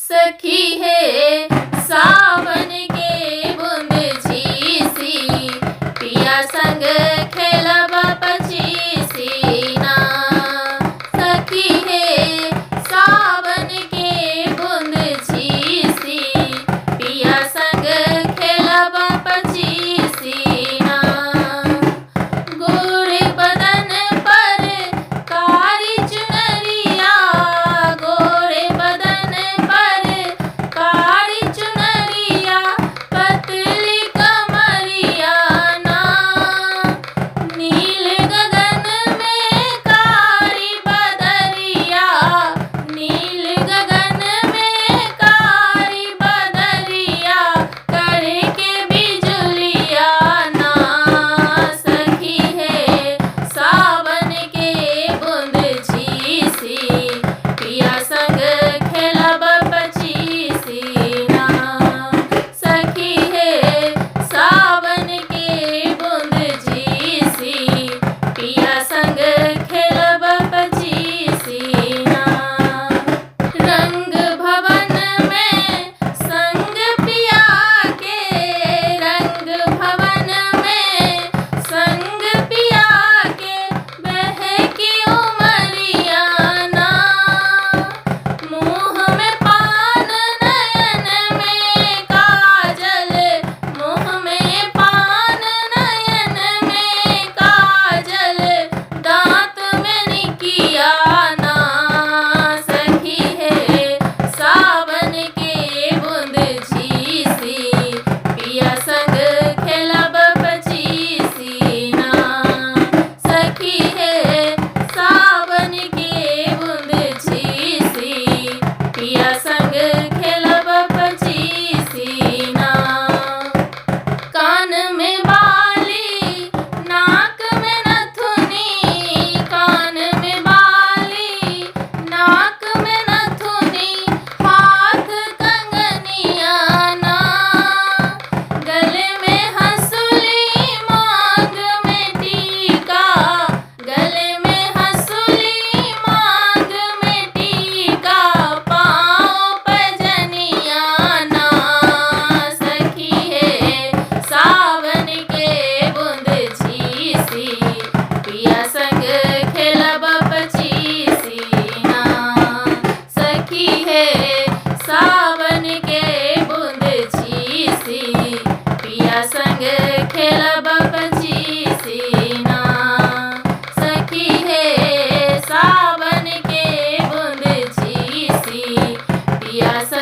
सखी है सावन के बूंद झीसी, पिया संग खेलब पचीसी ना। सखी है सावन के बूंद झीसी, पिया संग खेलब पचीसी ना। गोरे बदन पर कारी चुनरिया, गोरे बदन पर कारी चुनरिया, पतली कमरिया ना। नील गगन में कारी बदरिया, नील गगन में कारी बदरिया, करे के बिजुलिया ना। सखी है सावन के बूंद झीसी, पिया संग खेलब पचीसी ना। सखी है सावन के बूंद झीसी, पिया संग खेलब पचीसी ना। रंग भवन में संग पिया के, रंग भवन में संग पिया के, बहकी उमरिया ना। मुँह में पान नयन में काजल, मुँह में पान नयन में काजल, दांत में निकिया ना। सखी है सावन के बूंद झीसी, पिया संग खेलब पचीसी ना। सखी है सावन के बूंद झीसी, पिया संग खेलब पचीसी ना। कान में बाली नाक में नथुनी, कान में बाली नाक में नथुनी, हाथ कंगनिया ना। गले में हंसुली मांग में टीका, गले में हंसुली मांग में टीका, पाँव पैजनिया ना। सखी है सावन के बूंद झीसी, पिया संग खेलब पचीसी ना। सखी है सावन के बूंद झीसी, पिया संग खेलब पचीसी ना। सखी है सावन के बूंद झीसी, पिया संग